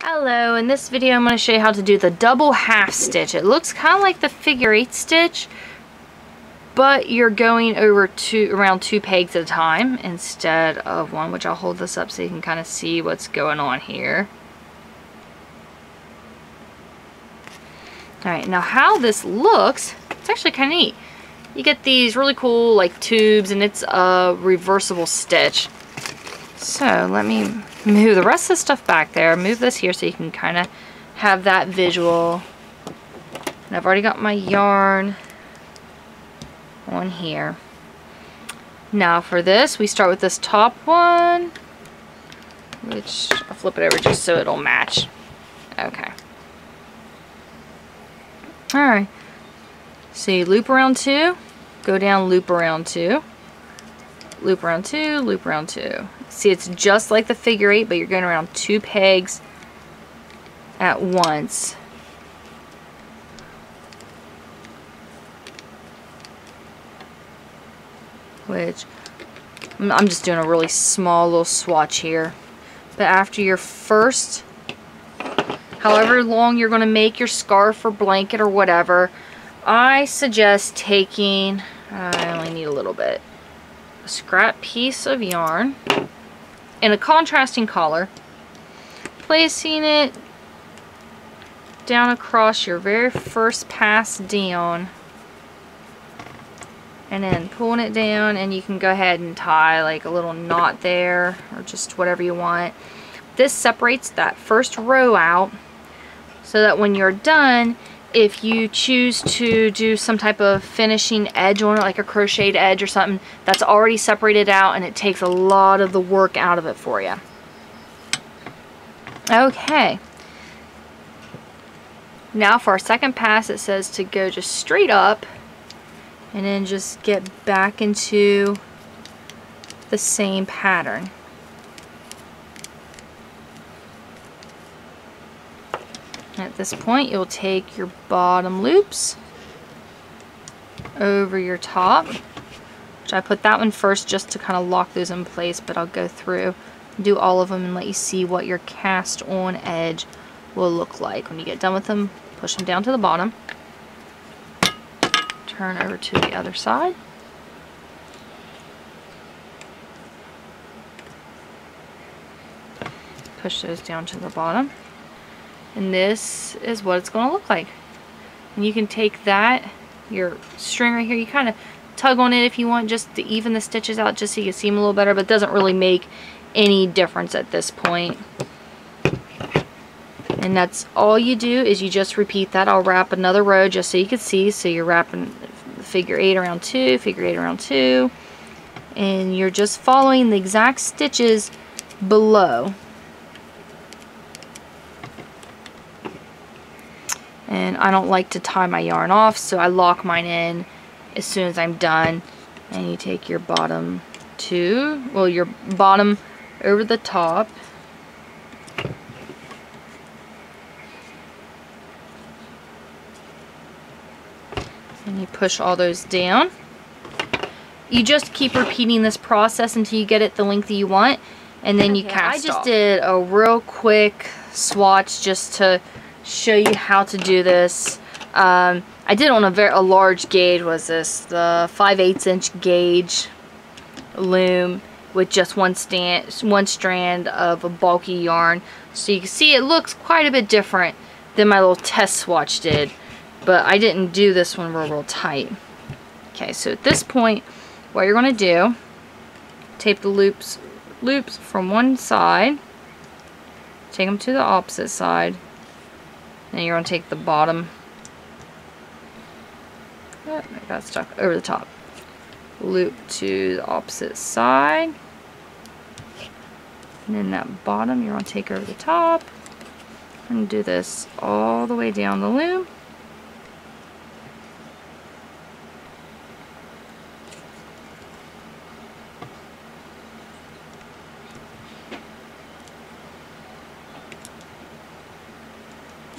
Hello, in this video I'm going to show you how to do the double half stitch. It looks kind of like the figure 8 stitch, but you're going over around 2 pegs at a time instead of one, which I'll hold this up so you can kind of see what's going on here. Alright, now how this looks, it's actually kind of neat. You get these really cool like tubes, and it's a reversible stitch. So let me move the rest of the stuff back there. Move this here so you can kind of have that visual. And I've already got my yarn on here. Now for this, we start with this top one, which I'll flip it over just so it'll match. Okay. Alright. So you loop around 2, go down, loop around 2, loop around 2, loop around 2. See, it's just like the figure 8, but you're going around 2 pegs at once. Which, I'm just doing a really small little swatch here. But after your first, however long you're going to make your scarf or blanket or whatever, I suggest taking, I only need a little bit, a scrap piece of yarn in a contrasting color, placing it down across your very first pass down, and then pulling it down, and you can go ahead and tie like a little knot there or just whatever you want. This separates that first row out so that when you're done, if you choose to do some type of finishing edge on it, like a crocheted edge or something, that's already separated out, and it takes a lot of the work out of it for you. Okay. Now for our second pass, it says to go just straight up and then just get back into the same pattern. At this point, you'll take your bottom loops over your top, which I put that one first just to kind of lock those in place, but I'll go through and do all of them and let you see what your cast on edge will look like. When you get done with them, push them down to the bottom, turn over to the other side, push those down to the bottom. And this is what it's going to look like. And you can take that, your string right here, you kind of tug on it if you want, just to even the stitches out, just so you can see them a little better, but it doesn't really make any difference at this point. And that's all you do, is you just repeat that. I'll wrap another row just so you can see. So you're wrapping figure 8 around 2, figure 8 around 2, and you're just following the exact stitches below. And I don't like to tie my yarn off, so I lock mine in as soon as I'm done. And you take your bottom 2, well, your bottom over the top, and you push all those down. You just keep repeating this process until you get it the length that you want, and then you cast off. I just did a real quick swatch just to show you how to do this. I did it on a large gauge. Was this the 5/8 inch gauge loom with just one strand of a bulky yarn, so you can see it looks quite a bit different than my little test swatch did, but I didn't do this one real tight. Okay, so at this point, what you're going to do, tape the loops from one side, take them to the opposite side. Then you're going to take the bottom, I got stuck over the top, loop to the opposite side, and then that bottom you're going to take over the top, and do this all the way down the loom.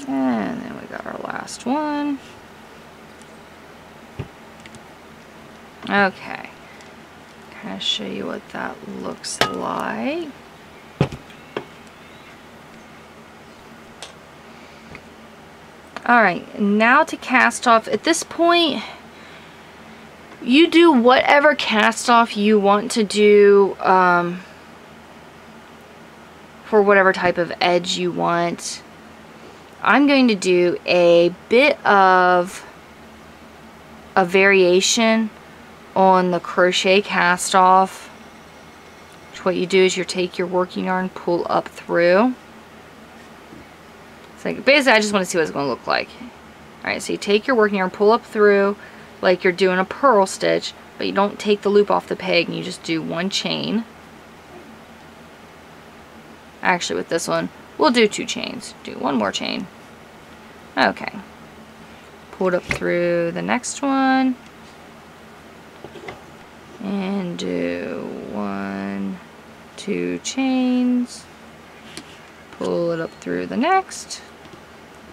And then we got our last one. Okay. Kind of show you what that looks like. Alright, now to cast off. At this point, you do whatever cast off you want to do for whatever type of edge you want. I'm going to do a bit of a variation on the crochet cast off. So what you do is you take your working yarn, pull up through. So basically I just want to see what it's going to look like. Alright, so you take your working yarn, pull up through like you're doing a purl stitch, but you don't take the loop off the peg and you just do one chain. Actually with this one, we'll do 2 chains. Do one more chain. Okay. Pull it up through the next one. And do 1, 2 chains. Pull it up through the next.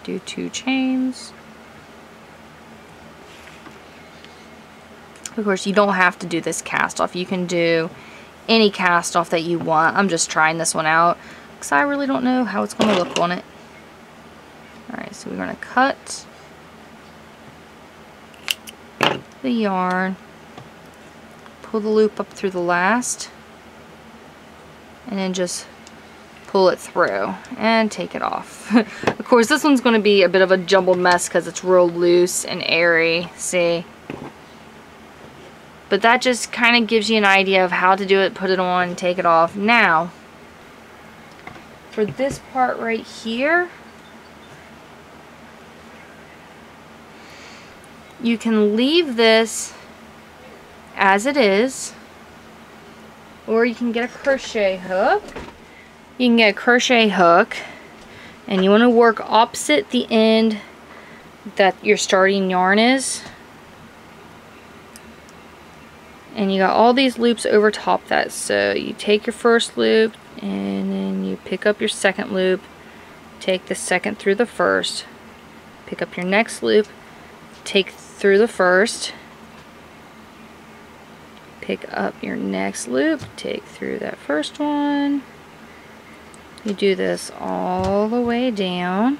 Do 2 chains. Of course, you don't have to do this cast off. You can do any cast off that you want. I'm just trying this one out because I really don't know how it's going to look on it. Alright, so we're going to cut the yarn, pull the loop up through the last, and then just pull it through and take it off. Of course, this one's going to be a bit of a jumbled mess because it's real loose and airy, see? But that just kind of gives you an idea of how to do it, put it on, and take it off. Now, for this part right here, you can leave this as it is, or you can get a crochet hook. You can get a crochet hook, and you want to work opposite the end that your starting yarn is. And you got all these loops over top that, so you take your first loop and then you pick up your second loop, take the second through the first, pick up your next loop, take through the first, pick up your next loop, take through that first one. You do this all the way down.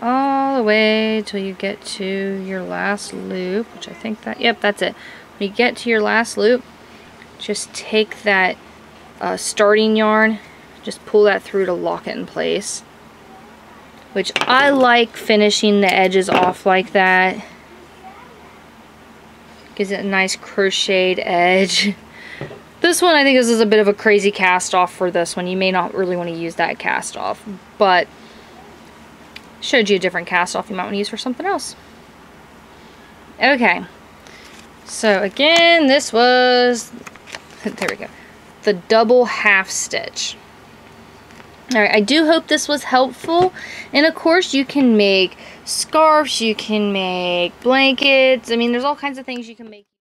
All the way till you get to your last loop, which I think that, yep, that's it. When you get to your last loop, just take that starting yarn, just pull that through to lock it in place. Which I like finishing the edges off like that. Gives it a nice crocheted edge. This one I think this is a bit of a crazy cast off for this one. You may not really want to use that cast off, but showed you a different cast off you might want to use for something else. Okay, so again, this was, there we go, the double half stitch. Alright, I do hope this was helpful, and of course you can make scarves, you can make blankets, I mean there's all kinds of things you can make.